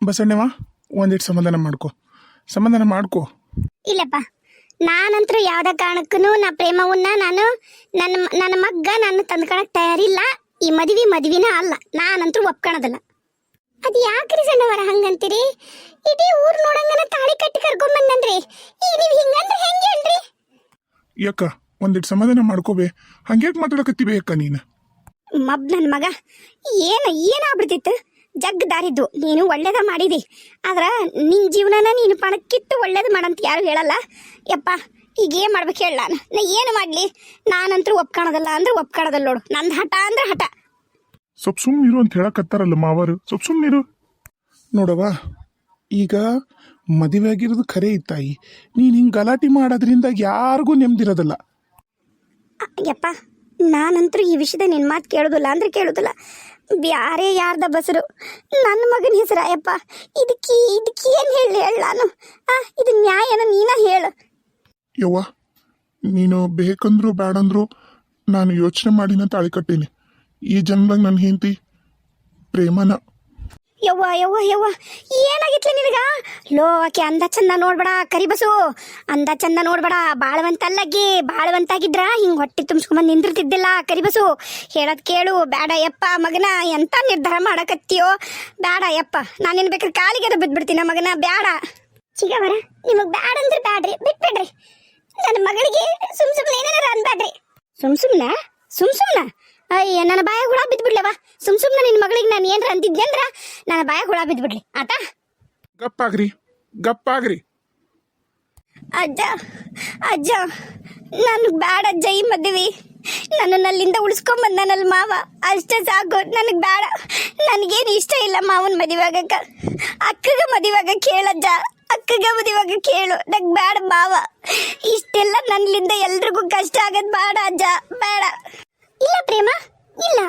ಬಸಣ್ಣವ ಒಂದಿಟ್ಟು ಸಮಾಧಾನ ಮಾಡ್ಕೋ. ಇಲ್ಲಪ್ಪ, ನಾನಂತರೂ ಯಾವ್ದ ಕಾರಣಕ್ಕೂ ನಾ ಪ್ರೇಮವನ್ನ ನಾನು ನನ್ನ ಮಗ್ಗ ನಾನು ತಂದ್ಕೊಳಕ್ ತಯಾರಿಲ್ಲ. ಈ ಮದ್ವಿನ ಅಲ್ಲ, ನಾನಂತರೂ ಒಪ್ಕೊಳೋದಿಲ್ಲ. ಅದು ಯಾಕ್ರಿ ಸಣ್ಣವರ ಹಂಗಂತೀರಿ? ಇಡೀ ಊರ್ ನೋಡಂಗನ ತಾಳಿ ಕಟ್ಟಿ ಕರ್ಕೊಂಡ್ ಬಂದನ್ರಿ. ಈಗ ನೀವು ಹಿಂಗಂದ್ರೆ ಹೆಂಗೆ ಅನ್ರಿ? ಯಾಕ ಒಂದಿಟ್ಟು ಸಮಾಧಾನ ಮಾಡ್ಕೋಬೇ, ಹಂಗ್ಯಾಕೆ ಮಾತಾಡಕತ್ತೀವಿ ಯಾಕ ನೀನು? ನನ್ನ ಮಗ ಏನಾಗ್ಬಿಡ್ತಿತ್ತು? ಜಗ್ ದಾರಿದ್ದು ನೀನು ಒಳ್ಳೇದ ಮಾಡಿದಿ. ಆದ್ರ ನಿನ್ ಜೀವನನ ನೀನು ಪಣಕ್ಕಿಟ್ಟು ಒಳ್ಳೇದು ಮಾಡಂತ ಯಾರು ಹೇಳಲ್ಲ. ಯಪ್ಪ, ಈಗ ಏನ್ ಮಾಡ್ಬೇಕು ಹೇಳ? ನಾ ಏನು ಮಾಡ್ಲಿ? ನಾನಂತರೂ ಒಪ್ಕೊಳೋದಲ್ಲ ಅಂದ್ರೆ ಒಪ್ಕೊಳೋದಲ್ಲ ನೋಡು. ನಂದು ಹಠ ಅಂದ್ರೆ ಹಠ. ಸ್ವಲ್ಪ ಸುಮ್ಮನಿರು ಅಂತ ಹೇಳಕತ್ತಾರಲ್ಲ ಮಾವರು, ಸ್ವಲ್ಪ ಸುಮ್ಮನಿರು. ನೋಡವ್ವ, ಈಗ ಮದುವೆ ಆಗಿರೋದು ಖರೆ ಇತ್ತಾಯಿ. ನೀನು ಹಿಂಗೆ ಗಲಾಟೆ ಮಾಡೋದ್ರಿಂದ ಯಾರಿಗೂ ನೆಮ್ಮದಿರೋದಿಲ್ಲ. ಯಪ್ಪ, ನಾನಂತರೂ ಈ ವಿಷಯದ ನಿನ್ನ ಮಾತು ಕೇಳೋದಿಲ್ಲ ಅಂದ್ರೆ ಕೇಳೋದಿಲ್ಲ. ಬ್ಯಾರೆ ಯಾರ್ದ ಬಸರು ನನ್ನ ಮಗನ ಹೆಸರ. ಯಪ್ಪ, ಇದಕ್ಕೆ ಏನು ಹೇಳಿ ನಾನು? ಇದು ನ್ಯಾಯನ ನೀನ ಹೇಳು. ಯವ್ವ, ನೀನು ಬೇಕಂದ್ರು ಬೇಡಂದ್ರು ನಾನು ಯೋಚನೆ ಮಾಡಿನ ತಾಳಿ ಕಟ್ಟೀನಿ. ಈ ಜನ್ಮದಾಗ ನನ್ನ ಹೆಂಡತಿ ಪ್ರೇಮನ. ಯವ್ವ ಏನಾಗಿತ್ಲ ನಿನಗ? ಲೋ, ಆಕೆ ಅಂದ ಚಂದ ನೋಡ್ಬೇಡ ಕರಿಬಸು, ಅಂದ ಚಂದ ನೋಡ್ಬೇಡ. ಬಾಳವಂತಲ್ಲಗಿ, ಬಾಳವಂತಾಗಿದ್ರ ಹಿಂಗ್ ಹೊಟ್ಟೆ ತುಂಬಿಸ್ಕೊಂಬಂದು ನಿಂದಿರ್ತಿದ್ದಿಲ್ಲ ಕರಿಬಸು. ಹೇಳದ್ ಕೇಳು. ಬೇಡ ಯಪ್ಪ ಮಗನ, ಎಂತ ನಿರ್ಧಾರ ಮಾಡಕತ್ತೀಯೋ? ಬೇಡ ಯಪ್ಪ, ನಾನು ನಿನ್ ಬೇಕಾದ್ರೆ ಕಾಲಿಗೆ ಬಿದ್ಬಿಡ್ತೀನ ಮಗನ. ಬೇಡ ಚಿಗವರ, ನಿಮಗ್ ಬ್ಯಾಡ ಅಂದ್ರೆ ಬ್ಯಾಡ್ರಿ, ಬಿಟ್ಬಿಡ್ರಿ. ನನ್ನ ಮಗಳಿಗೆ ಸುಮ್ನೆ ಏನೇನಾರ ಅನ್ಬೇಡ್ರಿ. ಸುಮ್ನ ಅಯ್ಯ, ನನ್ನ ಬಾಯ ಹುಳ ಬಿದ್ಬಿಡ್ಲವ. ಸುಮ್ನೆ ನಿನ್ನ ಮಗಳಿಗೆ ನಾನು ಏನ್ರ ಅಂತಿದ್ದೆ ಅಂದ್ರ ನನ್ನ ಬಾಯ ಹುಳ ಬಿದ್ಬಿಡ್ಲಿ ಆತ. ಗಪ್ಪಾಗ್ರಿ. ಅಜ್ಜ ನನ್ಗೆ ಬ್ಯಾಡ ಅಜ್ಜ ಈ ಮದ್ವಿ. ನನ್ನನ್ನು ಅಲ್ಲಿಂದ ಉಳಿಸ್ಕೊಂಬಂದನಲ್ಲ ಮಾವ, ಅಷ್ಟೇ ಸಾಕು. ನನಗೆ ಬೇಡ, ನನಗೇನು ಇಷ್ಟ ಇಲ್ಲ ಮಾವನ ಮದುವೆಯಾಗಕ್ಕ. ಅಕ್ಕಗ ಮದುವೆಯಾಗ ಕೇಳಜ್ಜ, ಅಕ್ಕಗ ಮದುವೆಯಾಗ ಕೇಳು. ನಂಗೆ ಬೇಡ ಮಾವ. ಇಷ್ಟೆಲ್ಲ ನನ್ನಿಂದ ಎಲ್ರಿಗೂ ಕಷ್ಟ ಆಗದ್ ಬೇಡ ಅಜ್ಜ, ಬೇಡ. ಇಲ್ಲ ಪ್ರೇಮ, ಇಲ್ಲ.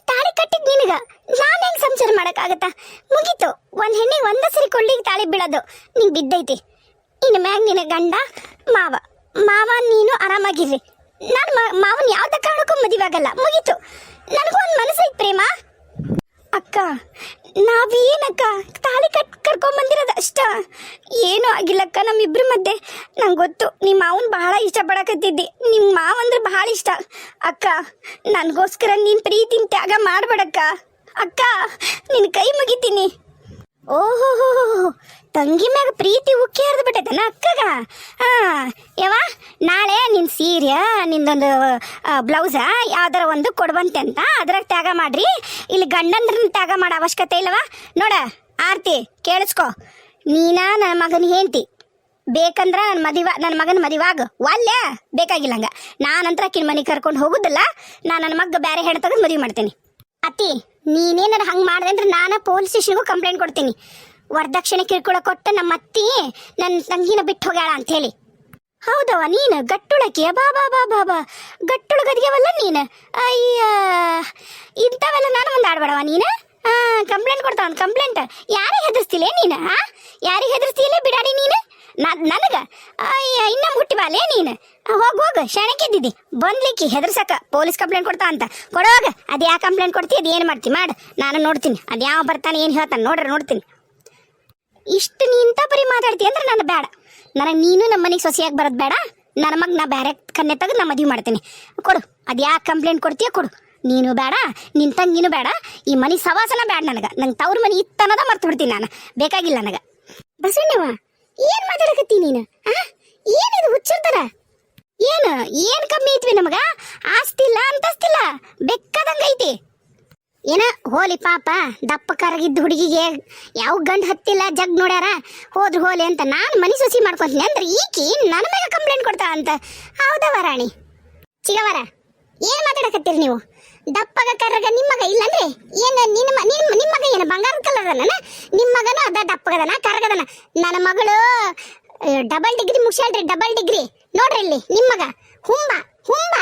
ತಾಳಿ ಕಟ್ಟಿದ್ ನಿನಗ ನಾನು ಹೆಂಗ್ ಸಂಸಾರ ಮಾಡಕ್ಕಾಗತ್ತ? ಮುಗೀತು. ಒಂದ್ ಹೆಣ್ಣಿಗೆ ಒಂದ ಸರಿ ಕೊಳ್ಳಿಗೆ ತಾಳಿ ಬೀಳೋದು ನಿಂಗೆ ಬಿದ್ದೈತಿ. ಇನ್ನು ಮ್ಯಾಗ ನಿನ ಗಂಡ ಮಾವ ನೀನು ಆರಾಮಾಗಿರ್ರಿ. ನಾನು ಮಾವನ್ ಯಾವ್ದ ಕಾರಣಕ್ಕೂ ಮದುವೆ ಆಗಲ್ಲ. ಮುಗೀತು. ನನಗೂ ಒಂದು ಮನಸ್ಸೈತ್ ಪ್ರೇಮ. ಅಕ್ಕ, ನಾವೇನಕ್ಕ ತಾಳಿ ಕರ್ಕೊಂಬಂದಿರೋದು ಅಷ್ಟ, ಏನೂ ಆಗಿಲ್ಲಕ್ಕ ನಮ್ಮಿಬ್ರ ಮಧ್ಯೆ. ನಂಗೆ ಗೊತ್ತು, ನಿಮ್ಮ ಮಾವನ್ ಬಹಳ ಇಷ್ಟಪಡಕತ್ತಿದ್ದಿ. ನಿಮ್ಮ ಮಾವಂದ್ರೆ ಬಹಳ ಇಷ್ಟ. ಅಕ್ಕ, ನನಗೋಸ್ಕರ ನೀನು ಪ್ರೀತಿನ ತ್ಯಾಗ ಮಾಡಬೇಡಕ್ಕ. ಅಕ್ಕ, ನಿನ್ನ ಕೈ ಮುಗಿತೀನಿ. ಓಹೋ, ತಂಗಿ ಮ್ಯಾಗ ಪ್ರೀತಿ ಉಕ್ಕಿ ಹರಿದು ಬಿಟ್ಟೈತನ ಅಕ್ಕಗ? ಯವ, ನಾಳೆ ನಿನ್ನ ಸೀರೆ, ನಿಂದೊಂದು ಬ್ಲೌಸ ಯಾವ್ದಾರ ಒಂದು ಕೊಡ್ಬಂತೆ ಅಂತ ಅದ್ರಾಗ ತ್ಯಾಗ ಮಾಡ್ರಿ. ಇಲ್ಲಿ ಗಂಡಂದ್ರನ್ನ ತ್ಯಾಗ ಮಾಡೋ ಅವಶ್ಯಕತೆ ಇಲ್ಲವ. ನೋಡ ಆರ್ತಿ, ಕೇಳಿಸ್ಕೊ. ನೀನ ನನ್ನ ಮಗನ ಹೆಂಡ್ತಿ. ಬೇಕಂದ್ರ ನನ್ನ ಮಗನ ಮದುವಾಗ ಒಲ್ಲೆ, ಬೇಕಾಗಿಲ್ಲ ಹಂಗ. ನಾನಂತರ ಆಕಿನ ಮನೆಗೆ ಕರ್ಕೊಂಡು ಹೋಗುದಿಲ್ಲ. ನಾನು ನನ್ನ ಮಗ ಬೇರೆ ಹೆಣ್ಣು ತೆಗೆದು ಮದುವೆ ಮಾಡ್ತೀನಿ. ಅತ್ತಿ, ನೀನೇನಾರ ಹಂಗೆ ಮಾಡಿದೆ ಅಂದ್ರೆ ನಾನು ಪೊಲೀಸ್ ಸ್ಟೇಷನ್ಗೂ ಕಂಪ್ಲೇಂಟ್ ಕೊಡ್ತೀನಿ. ವರದಕ್ಷಿಣೆ ಕಿರ್ಕೊಳ ಕೊಟ್ಟು ನಮ್ಮ ಅತ್ತಿ ನನ್ನ ತಂಗಿನ ಬಿಟ್ಟು ಹೋಗ್ಯಾಳ ಅಂತ ಹೇಳಿ. ಹೌದವ, ನೀನು ಗಟ್ಟುಳಕಿ. ಬಾ ಗಟ್ಟುಳಗದ್ಯವಲ್ಲ ನೀನು. ಅಯ್ಯ, ಇಂಥವೆಲ್ಲ ನಾನು ಮುಂದೆ ಆಡ್ಬೇಡವ ನೀನು. ಕಂಪ್ಲೇಂಟ್ ಕೊಡ್ತಾವ. ಕಂಪ್ಲೇಂಟ್ ಯಾರಿಗೆ ಹೆದರ್ಸ್ತಿಲ್ಲ ನೀನು? ಯಾರಿಗೆ ಹೆದರ್ಸ್ತಿಲ್ಲ ಬಿಡಾಡಿ ನೀನು ನನಗ? ಅಯ್ಯ, ಇನ್ನೊಮ್ಮೆ ಹುಟ್ಟಿ ಬಾಲೇ ನೀನು. ಹೋಗು, ಶಣಕ್ಕಿದ್ದಿದ್ದಿ ಬಂದ್ಲಿಕ್ಕಿ ಹೆದರ್ಸಕ ಪೊಲೀಸ್ ಕಂಪ್ಲೇಂಟ್ ಕೊಡ್ತಾ ಅಂತ. ಕೊಡೋಗ. ಅದು ಯಾವ ಕಂಪ್ಲೇಂಟ್ ಕೊಡ್ತಿ, ಅದು ಏನು ಮಾಡ್ತಿ ಮಾಡು, ನಾನು ನೋಡ್ತೀನಿ. ಅದು ಯಾವ ಬರ್ತಾನೆ, ಏನು ಹೇಳ್ತಾನೆ ನೋಡ್ತೀನಿ. ಇಷ್ಟು ನೀ ಇಂಥ ಪರಿ ಮಾತಾಡ್ತಿ ಅಂದ್ರೆ ನಾನು ಬೇಡ. ನನಗೆ ನೀನು ನಮ್ಮ ಮನೆಗೆ ಸೊಸೆಯಾಗಿ ಬರೋದು ಬೇಡ. ನನ್ನ ಮಗ ನಾ ಬೇರೆ ಕನ್ನೆ ತೆಗೆದು ನಾ ಮದುವೆ ಮಾಡ್ತೀನಿ. ಕೊಡು, ಅದು ಯಾಕೆ ಕಂಪ್ಲೇಂಟ್ ಕೊಡ್ತೀಯ ಕೊಡು. ನೀನು ಬೇಡ, ನಿನ್ನ ತಂಗಿನೂ ಬೇಡ, ಈ ಮನೆ ಸವಾಸನ ಬೇಡ ನನಗೆ. ನಂಗೆ ತವ್ರ ಮನೆ ಇತ್ತನ್ನೋದ ಮರ್ತು ಬಿಡ್ತೀನಿ ನಾನು. ಬೇಕಾಗಿಲ್ಲ ನನಗೆ. ಬಸಣ್ಣವ, ಏನು ಮಾತಾಡಕತ್ತಿ ನೀನು? ಏನಿದು ಹುಚ್ಚಿರ್ತಾರ? ಏನು ಕಮ್ಮಿ ಐತ್ವಿ ನಮಗ? ಆಸ್ತಿಲ್ಲ, ಅಂತಸ್ತಿಲ್ಲ, ಬೆಕ್ಕದಂಗೈತಿ. ಏನ ಹೋಲಿ ಪಾಪ, ದಪ್ಪ ಕರಗಿದ್ದ ಹುಡುಗಿಗೆ ಯಾವ ಗಂಡು ಹತ್ತಿಲ್ಲ, ಜಗ್ ನೋಡ್ಯಾರ, ಹೋದ್ರು ಹೋಲಿ ಅಂತ ನಾನು ಮನೆ ಸೊಸಿ ಮಾಡ್ಕೊಂತೀನಿ ಅಂದ್ರೆ ಈಕಿ ನನ್ನ ಮೇಲೆ ಕಂಪ್ಲೇಂಟ್ ಕೊಡ್ತಾ ಅಂತ. ಹೌದವ ರಾಣಿ? ಚಿಗವರ, ಏನು ಮಾತಾಡಕತ್ತೀರಿ ನೀವು? ದಪ್ಪಗ ಕರ್ರಗ ನಿಮ್ಮ ಮಗ ಇಲ್ಲಂದ್ರೆ ಏನು? ನಿಮ್ಮ ಮಗ ಏನು ಬಂಗಾರದ ಕಲರ್ ಅದನ? ನಿಮ್ಮ ಮಗನು ಅದ ದಪ್ಪಗದನ ಕರ್ರಗದನ? ನನ್ನ ಮಗಳು ಡಬಲ್ ಡಿಗ್ರಿ ಮುಗಿಸ್ಯಾಳ್ರಿ, ಡಬಲ್ ಡಿಗ್ರಿ. ನೋಡ್ರಿ ಇಲ್ಲಿ ನಿಮ್ಮ ಮಗ ಹುಂಬ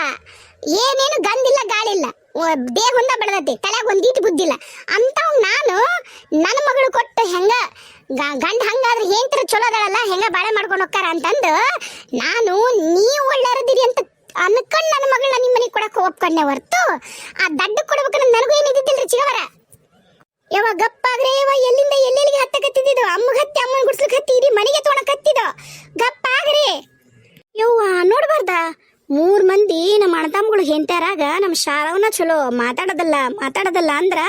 ಏನೇನು ಗಂಧಿಲ್ಲ ಗಾಳಿಲ್ಲ, ದೇಹ ಹೊಂದ ಬೆಳೆದತಿ, ತಲೆಗೆ ಒಂದೀಟು ಬುದ್ಧಿಲ್ಲ ಅಂತಾವ್ ನಾನು ನನ್ನ ಮಗಳು ಕೊಟ್ಟು ಹೆಂಗ ಗಂಡ ಹಂಗಾದ್ರೆ ಹೆಂಡ್ತಿರ ಚಲೋ ಅದಳಲ್ಲ, ಹೆಂಗ ಬಾಳೆ ಮಾಡ್ಕೊಂಡು ಹೋಗ್ತಾರ ಅಂತಂದು ನಾನು ನೀವು ಒಳ್ಳೆಯರದಿರಿ ಅಂತ ಅನ್ಕೊಂಡು ನನ್ನ ಮಗಳನ್ನ ನಿಮ್ಮ ಮನೆಗೆ ಕೊಡಕ್ಕೆ ಒಪ್ಕೊಂಡೆ ಹೊರ್ತು ಆ ದಡ್ಡ ಕೊಡ್ಬೇಕಂದ್ರೆ ನನಗೂ ಏನಿದ್ದಿಲ್ರಿ ಚಿಗವರ. ಯಾವ ಗಪ್ಪಾಗ್ರೆ, ಎಲ್ಲಿಂದ ಎಲ್ಲೆಲ್ಲಿಗೆ ಹತ್ತಕತ್ತಿದ್ದೆ ಎದಕ್ಕೆ ಹತ್ತಿ ಇಡೀ ಮನೆಗೆ ತೊಗೊಳಕ್ ಹತ್ತಿದ ಗಪ್ಪ ಆಗ್ರಿ ಯವ್ವ ನೋಡ್ಬಾರ್ದ 3 ಮಂದಿ ನಮ್ಮ ಅಣ್ಣತಮ್ಮಗಳು ಹೆಂಡ್ತಾರಾಗ ನಮ್ಮ ಶಾರವನ ಚಲೋ ಮಾತಾಡೋದಲ್ಲ ಅಂದ್ರ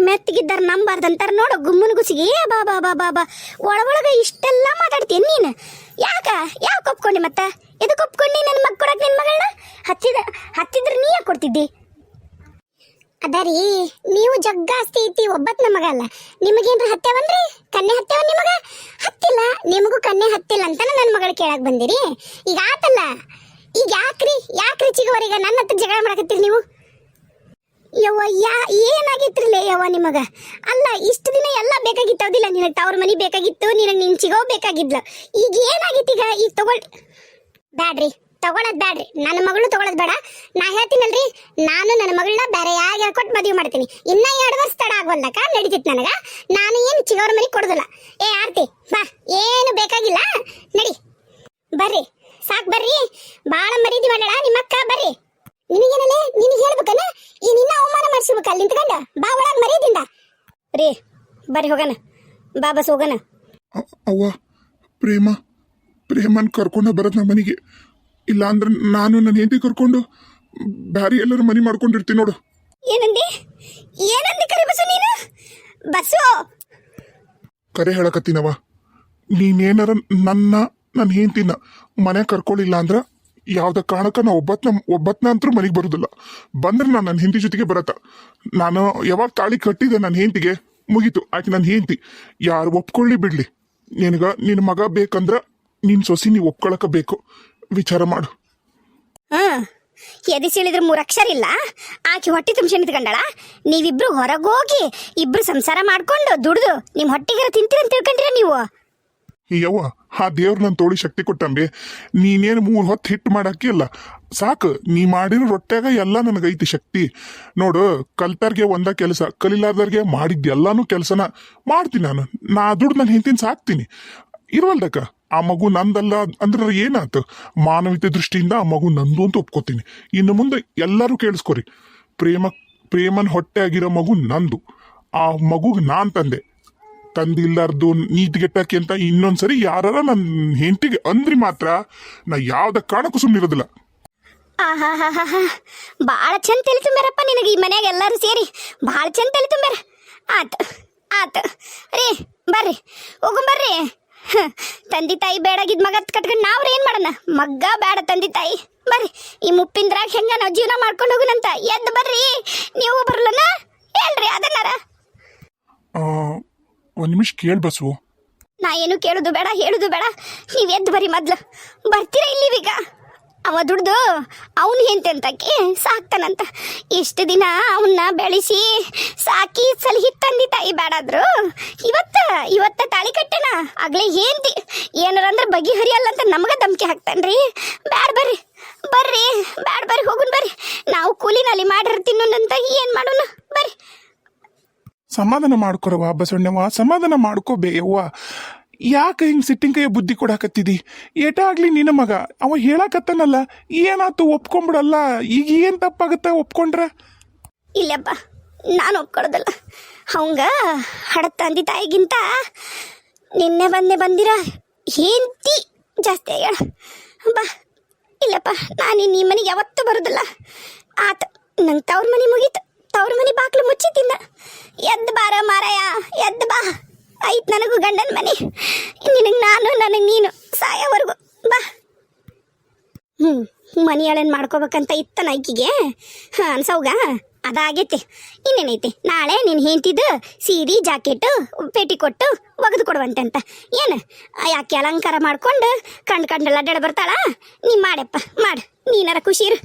ಮೆತ್ತಗಿದ್ದಾರ ನಂಬಾರ್ದಂತಾರ ನೋಡು ಗುಮ್ಮನ ಗುಸಿಗೆ ಬಾ ಬಾ ಬಾ ಬಾ ಬಾ ಒಳಗ ಇಷ್ಟೆಲ್ಲ ಮಾತಾಡ್ತೀನಿ ನೀನು ಯಾಕೆ ಒಪ್ಕೊಂಡಿ ಮತ್ತೆ ಎದಕ್ಕೆ ಒಪ್ಕೊಂಡಿ ನನ್ನ ಮಗ ಕೊಡಕ್ ನಿನ್ ಮಗಳನ್ನ ಹತ್ತಿದ್ರೆ ನೀ ಯಾಕೆ ಕೊಡ್ತಿದ್ದಿ ಅದರಿ ನೀವು ಜಗ್ಗಾಸ್ತಿ ಐತಿ ಒಬ್ಬತ್ ನಮಗ ಅಲ್ಲ ನಿಮಗೇನ್ರ ಹತ್ತೆವನ್ರಿ ಕನ್ನೆ ಹತ್ತೆವ ನಿಮಗ ಹತ್ತಿಲ್ಲ ನಿಮಗೂ ಕನ್ನೆ ಹತ್ತಿಲ್ಲ ಅಂತ ನನ್ನ ಮಗಳು ಕೇಳಕ್ ಬಂದಿರಿ ಈಗ ಆತಲ್ಲ ಈಗ ಯಾಕ್ರಿ ಚಿಗವರಿಗೆ ನನ್ನ ಹತ್ರ ಜಗಳ ಮಾಡಕತ್ತೀರಿ ನೀವು ಯವ್ವ ಏನಾಗಿತ್ರಿಲೇ ಯವ್ವ ನಿಮಗ ಅಲ್ಲ ಇಷ್ಟು ದಿನ ಎಲ್ಲ ಬೇಕಾಗಿತ್ತವದಿಲ್ಲ ನಿನಗೆ ತವ್ರ ಮನಿ ಬೇಕಾಗಿತ್ತು ನಿನಗೆ ನಿನ್ ಚಿಗೋ ಬೇಕಾಗಿದ್ಲ ಈಗ ಏನಾಗಿತ್ತು ಈಗ ಬ್ಯಾಡ್ರಿ ತಗೊಳದ್ ಬ್ಯಾಡ್ರಿ ನನ್ನ ಮಗಳು ತಗೊಳದ್ ಬೇಡ ನಾ ಹೇಳ್ತೀನಲ್ರಿ ನಾನು ನನ್ನ ಮಗಳನ್ನ ಬೇರೆ ಯಾರು ಕೊಟ್ಟು ಮದುವೆ ಮಾಡ್ತೀನಿ ಇನ್ನ 2 ವರ್ಷ ತಡ ಆಗೋಲ್ದಕ್ಕ ನಡೀತಿತ್ತು ನನಗ ನಾನು ಏನು ಚಿಗವ್ರ ಮನೆ ಕೊಡುದಿಲ್ಲ ಏ ಆರ್ತಿ ಬಾ ಏನು ಬೇಕಾಗಿಲ್ಲ ನಡಿ ಬರ್ರಿ ಸಾಕ್ ಬರ್ರಿ ಬಾಳ ಮರೀದಿ ಮಾಡಲ್ಲ ನಿಮ್ಮ ಅಕ್ಕ ಬರ್ರಿ ನಿನಗೇನಲ್ಲ ನಿನಗೆ ಹೇಳ್ಬೇಕನ ಈ ನಿನ್ನ ಅವಮಾನ ಮಾಡಿಸ್ಬೇಕು ಅಲ್ಲಿ ನಿಂತ್ಕೊಂಡ ಬಾ ಒಳಗೆ ಮರೀದಿಂದ ರೀ ಬರ್ರಿ ಹೋಗೋಣ ಬಾ ಬಸ್ ಹೋಗೋಣ ಅವ್ವ ಪ್ರೇಮನ್ ಕರ್ಕೊಂಡ ಬರೋದು ನಮ್ಮ ಮನೆಗೆ ಇಲ್ಲ ಅಂದ್ರೆ ನಾನು ನನ್ನ ಹೆಂಡತಿ ಕರ್ಕೊಂಡು ಬ್ಯಾರಿ ಎಲ್ಲರೂ ಮನೆ ಮಾಡ್ಕೊಂಡಿರ್ತೀನಿ ನೋಡು ಏನಂದಿ ಕರೆ ಬಸ್ಸು ನೀನು ಬಸ್ಸು ಕರೆ ಹೇಳಕತ್ತೀನವ ನೀನೇನಾರ ನನ್ನ ಹೆಂಡತಿನ ಮನೆ ಕರ್ಕೊಳ್ಳಿಲ್ಲ ಅಂದ್ರೆ ಯಾವ್ದ ಕಾರಣಕ್ಕ ನಾ ಒಬ್ಬತ್ನ ಅಂತೂ ಮನೆಗೆ ಬರುದಿಲ್ಲ ಬಂದ್ರೆ ನಾನು ನನ್ನ ಹೆಂಡತಿ ಜೊತೆಗೆ ಬರತ್ತ ನಾನು ಯಾವಾಗ ತಾಳಿ ಕಟ್ಟಿದೆ ನನ್ನ ಹೆಂಡತಿಗೆ ಮುಗೀತು ಆಕೆ ನನ್ನ ಹೆಂಡತಿ ಯಾರು ಒಪ್ಕೊಳ್ಳಿ ಬಿಡ್ಲಿ ನಿನ್ನ ಮಗ ಬೇಕಂದ್ರ ನಿನ್ ಸೊಸಿ ನೀವು ಒಪ್ಕೊಳಕ ಬೇಕು ವಿಚಾರ ಮಾಡು ಎದಿ ಸೀಳಿದ್ರೆ 3 ಅಕ್ಷರ ಇಲ್ಲ ಆಕೆ ಹೊಟ್ಟೆ ತುಂಬಿಸಿ ನಿಂತ್ಕೊಂಡಳ ನೀವಿಬ್ರು ಹೊರಗೋಗಿ ಇಬ್ರು ಸಂಸಾರ ಮಾಡ್ಕೊಂಡು ದುಡ್ದು ನಿಮ್ ಹೊಟ್ಟೆಗೆ ತಿಂತೀರ ಅಂತ ತಿಳ್ಕೊಂಡಿರ ನೀವು ಯವ್ವ ಆ ದೇವ್ರ ನನ್ನ ತೋಳಿ ಶಕ್ತಿ ಕೊಟ್ಟಂಬೆ ನೀನೇನು 3 ಹೊತ್ತು ಹಿಟ್ಟು ಮಾಡಾಕಿ ಅಲ್ಲ ಸಾಕು ನೀ ಮಾಡಿರೋ ರೊಟ್ಟ್ಯಾಗ ಎಲ್ಲ ನನಗೈತಿ ಶಕ್ತಿ ನೋಡು ಕಲ್ತಾರ್ಗೆ ಒಂದ ಕೆಲಸ ಕಲಿಲಾರ್ದವ್ರಿಗೆ ಮಾಡಿದ್ದೆಲ್ಲಾನು ಕೆಲಸನ ಮಾಡ್ತೀನಿ ನಾ ದುಡ್ಡು ನನ್ನ ಹೆಂಡತಿನ ಸಾಕ್ತೀನಿ ಇರುವಲ್ದಕ್ಕ ಆ ಮಗು ನಂದಲ್ಲ ಅಂದ್ರೆ ಏನಾಯ್ತು ಮಾನವೀಯತೆ ದೃಷ್ಟಿಯಿಂದ ಆ ಮಗು ನಂದು ಅಂತ ಒಪ್ಕೋತೀನಿ ಇನ್ನು ಮುಂದೆ ಎಲ್ಲರೂ ಕೇಳಿಸ್ಕೊರಿ ಪ್ರೇಮನ್ ಹೊಟ್ಟೆ ಆಗಿರೋ ಮಗು ನಂದು ಆ ಮಗುಗೆ ನಾನ್ ತಂದಿಲ್ಲಾರ್ದು ನೀತಿಗೆಟ್ಟಕ್ಕೆ ಅಂತ ಇನ್ನೊಂದ್ಸರಿ ಯಾರ ನನ್ನ ಹೆಂಡತಿಗೆ ಅಂದ್ರಿ ಮಾತ್ರ ನಾ ಯಾವ್ದ ಕಾರಣಕ್ಕೂ ಸುಮ್ಮನಿರೋದಿಲ್ಲ ಬಾಳ ಚಂದ ತಲೆ ತುಂಬ್ಯಾರಪ್ಪ ನಿನಗೆ ಈ ಮನ್ಯಾಗ ಎಲ್ಲರೂ ಸೇರಿ ಬಾಳ ಚಂದ ತಲೆ ತುಂಬ್ಯಾರ ಆತ ರೀ ಬರ್ರಿ ಹೋಗುಂಬರ್ರಿ ತಂದಿ ತಾಯಿ ಬೇಡಾಗಿದ್ ಮಗ ಕಟ್ಕೊಂಡು ನಾವ್ರ ಏನ್ ಮಾಡೋಣ ಮಗ್ಗ ಬೇಡ ತಂದಿ ತಾಯಿ ಬರ್ರಿ ಈ ಮುಪ್ಪಿಂದ್ರಾಗ ಹೆಂಗ ನಾವು ಜೀವನ ಮಾಡ್ಕೊಂಡು ಹೋಗುನಂತ ಎದ್ದು ಬರ್ರಿ ನೀವು ಬರ್ಲನ ಹೇಳ್ರಿ ಅದನ್ನಾರ ಒಂದ್ ನಿಮಿಷ ಕೇಳ್ ಬಸ್ಸು ನಾ ಏನು ಕೇಳುದು ಬೇಡ ಹೇಳುದು ಬೇಡ ನೀವ್ ಎದ್ದು ಬರ್ರಿ ಮೊದ್ಲು ಬರ್ತೀರಾ ಇಲ್ಲಿವೀಗ ಅವ ದುಡ್ದು ಅವನು ಎಂತೆಂತಕ್ಕೆ ಸಾಕ್ತಾನಂತ ಇಷ್ಟು ದಿನ ಅವನ್ನ ಬೆಳೆಸಿ ಸಾಕಿ ಸಲಹಿ ತಂದಿ ತಾಯಿ ಬೇಡಾದ್ರು ಇವತ್ತ ತಾಳಿ ಕಟ್ಟೆನ ಆಗ್ಲೇ ಏನ್ತಿ ಏನಾರ ಅಂದ್ರೆ ಬಗೆಹರಿಯಲ್ಲ ಅಂತ ನಮಗ ಧಮಕಿ ಹಾಕ್ತಾನ್ರಿ ಬ್ಯಾಡ ಬರ್ರಿ ಹೋಗುನ್ ಬರ್ರಿ ನಾವು ಕೂಲಿನಲ್ಲಿ ಮಾಡಿರ್ತೀನಿ ಅಂತ ಏನ್ ಮಾಡೋಣ ಬರ್ರಿ ಸಮಾಧಾನ ಮಾಡ್ಕೊರವ ಬಸವಣ್ಣವ್ವ ಸಮಾಧಾನ ಮಾಡ್ಕೋಬೇ ಯವ್ವ ಯಾಕೆ ಹಿಂಗೆ ಸಿಟ್ಟಿಂಗ್ ಕೈಯ ಬುದ್ಧಿ ಕೊಡಾಕತ್ತಿದಿ ಏಟಾಗ್ಲಿ ನಿನ್ನ ಮಗ ಅವ ಹೇಳಾಕತ್ತಾನಲ್ಲ ಏನಾತು ಒಪ್ಕೊಂಬಿಡಲ್ಲ ಈಗ ಏನ್ ತಪ್ಪಾಗತ್ತ ಒಪ್ಕೊಂಡ್ರ ಇಲ್ಲಪ್ಪ ನಾನು ಒಪ್ಕೊಳ್ಳೋದಲ್ಲ ಅವಂಗ ಹಡ ತಂದಿ ತಾಯಿಗಿಂತ ನಿನ್ನೆ ಬಂದಿರ ಹೆಂಡತಿ ಜಾಸ್ತಿ ಆಗ್ಯಾಳ ಬಾ ಇಲ್ಲಪ್ಪ ನಾನು ಈ ಮನೆಗೆ ಯಾವತ್ತೂ ಬರೋದಿಲ್ಲ ಆತ ನಂಗೆ ತವ್ರ ಮನೆ ಮುಗೀತು ತವ್ರ ಮನೆ ಬಾಕ್ಲು ಮುಚ್ಚಿತಿನ್ನ ಎದ್ದು ಬಾರ ಮಾರಾಯ ಎದ್ದು ಬಾ ಐತ್ ನನಗೂ ಗಂಡನ ಮನೆ ನಿನಗೆ ನಾನು ನನಗೆ ನೀನು ಸಾಯೋವರೆಗೂ ಬಾ ಮನೆಯೊಳನ್ ಮಾಡ್ಕೋಬೇಕಂತ ಇತ್ತ ನೈಕಿಗೆ ಅನ್ಸವ್ಗ ಅದಾಗೈತಿ ಇನ್ನೇನೈತಿ ನಾಳೆ ನೀನು ಹೆಂಡ್ತಿದ್ದು ಸೀರೆ ಜಾಕೆಟು ಪೇಟಿಕೊಟ್ಟು ಒಗೆದು ಕೊಡುವಂತೆ ಏನು ಯಾಕೆ ಅಲಂಕಾರ ಮಾಡ್ಕೊಂಡು ಕಂಡು ಅಡ್ಡಾಡ ಬರ್ತಾಳ ನೀ ಮಾಡಪ್ಪ ಮಾಡು ನೀನಾರ ಖುಷಿ ಇರು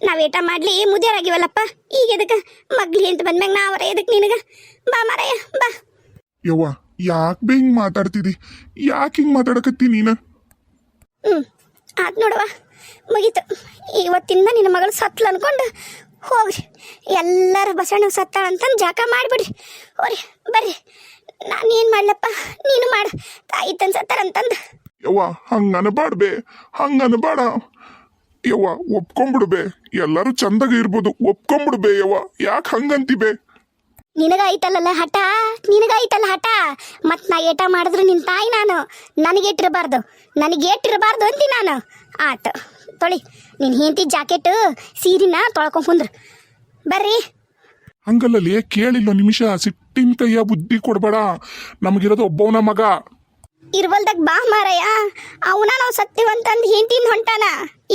ನಾವೇಟ ಮಾಡ್ಲಿ ಮುದಿಯರಾಗಿವಲ್ಲಪ್ಪ ಈಗ ಎದಕ್ಕೆ ಮಗ್ಲಿ ಅಂತ ಬಂದ್ಮ್ಯಾಗ ನಾವರ ಎದಕ್ಕೆ ನಿನಗ ಬಾ ಮಾರಾಯ ಬಾ ಯವ್ವ ಯಾಕೆ ಹಿಂಗ್ ಮಾತಾಡ್ತಿದಿ ಯಾಕೆ ಹಿಂಗ್ ಮಾತಾಡಕತ್ತಿ ನೀನ ಆತ್ ನೋಡವ ಮುಗೀತು ಇವತ್ತಿಂದ ನಿನ್ನ ಮಗಳು ಸತ್ಲು ಅನ್ಕೊಂಡು ಹೋಗ್ರಿ ಎಲ್ಲರೂ ಬಸವಣ್ಣ ಸತ್ತಾಳ ಅಂತಂದು ಜಾಕ ಮಾಡಿಬಿಡ್ರಿ ಹೋರಿ ಬರ್ರಿ ನಾನು ಏನು ಮಾಡ್ಲಪ್ಪ ನೀನು ಮಾಡು ತಾಯಿ ತನ್ ಸತ್ತಾರಂತಂದು ಯವ್ವ ಹಂಗನಬಾಡ್ಬೇ ಹಂಗನಬಾಡ ಯವ್ವ ಒಪ್ಕೊಂಬಿಡ್ಬೇ ಎಲ್ಲರೂ ಚಂದಾಗ ಇರ್ಬೋದು ಒಪ್ಕೊಂಬಿಡ್ಬೇ ಯವ್ವ ಯಾಕೆ ಹಂಗಂತಿಬೇ ನಿನಗಾಯ್ತಲ್ಲ ಹಠ ಮತ್ತು ನಾ ಏಟ ಮಾಡಿದ್ರು ನಿನ್ನ ತಾಯಿ ನಾನು ನನಗೇಟಿರಬಾರ್ದು ಅಂತಿ ನಾನು ಆತು ತೊಳಿ ನಿನ್ನ ಹೆಂಡತಿ ಜಾಕೆಟ್ ಸೀರಿನ ತೊಳ್ಕೊಂಡು ಕುಂದ್ರು ಬರ್ರಿ. ಹಂಗಲ್ಲಲ್ಲಿ ಕೇಳಿಲ್ಲ ನಿಮಿಷ, ಸಿಟ್ಟಿನ ಕೈಯ ಬುದ್ಧಿ ಕೊಡ್ಬೇಡ. ನಮಗಿರೋದು ಒಬ್ಬವನ ಮಗ. ಇರ್ವಲ್ದಾಗ ಬಾ ಮಾರಯ್ಯ, ಅವನ ನಾವು ಸತ್ಯವಂತಂದು ಹೆಂಡತಿಯಿಂದ ಹೊಂಟಾನ.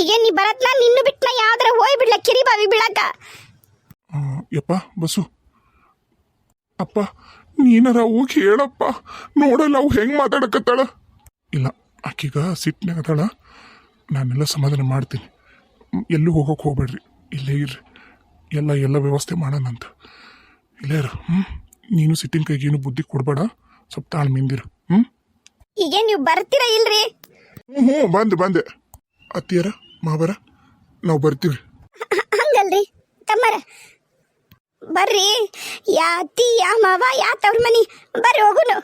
ಈಗೇನು ನೀ ಬರತ್ನ ನಿನ್ನು ಬಿಟ್ಟನ ಯಾವ್ದಾರ ಹೋಯ್ ಬಿಡ್ಲ ಕಿರಿ ಬಾವಿ ಬೀಳಕ. ಯಪ್ಪ ಬಸ್ಸು, ಅಪ್ಪ ನೀನಾರ ಹೋಗಿ ಹೇಳಪ್ಪ. ನೋಡಲ್ಲ ಅವು ಹೆಂಗೆ ಮಾತಾಡಕತ್ತಾಳ. ಇಲ್ಲ ಆಕೀಗ ಸಿಟ್ಟಿನಾಗ ಅದಾಳ. ನಾನೆಲ್ಲ ಸಮಾಧಾನ ಮಾಡ್ತೀನಿ. ಎಲ್ಲೂ ಹೋಗೋಕೆ ಹೋಗ್ಬೇಡ್ರಿ, ಇಲ್ಲೇ ಇರ್ರಿ. ಎಲ್ಲ ವ್ಯವಸ್ಥೆ ಮಾಡೋಣಂತ. ಇಲ್ಲೇ ಇರು. ನೀನು ಸಿಟ್ಟಿನ ಕೈಗೇನು ಬುದ್ಧಿ ಕೊಡ್ಬೇಡ, ಸ್ವಲ್ಪ ತಾಳ್ಮೆಯಿಂದಿರು. ಈಗೇನು ನೀವು ಬರ್ತೀರಾ ಇಲ್ರಿ? ಹ್ಞೂ ಬಂದೆ. ಅತ್ತಿಯರ ಮಾವರ ನಾವು ಬರ್ತೀವಿ. ಹಂಗಲ್ರಿ ತಮ್ಮರ ಬರ್ರಿ. ಯಾ ಅತ್ತಿ ಯಾ ಮಾವ ಯಾ ತವ್ರ ಮನಿ ಬರ್ರಿ ಹೋಗುನು.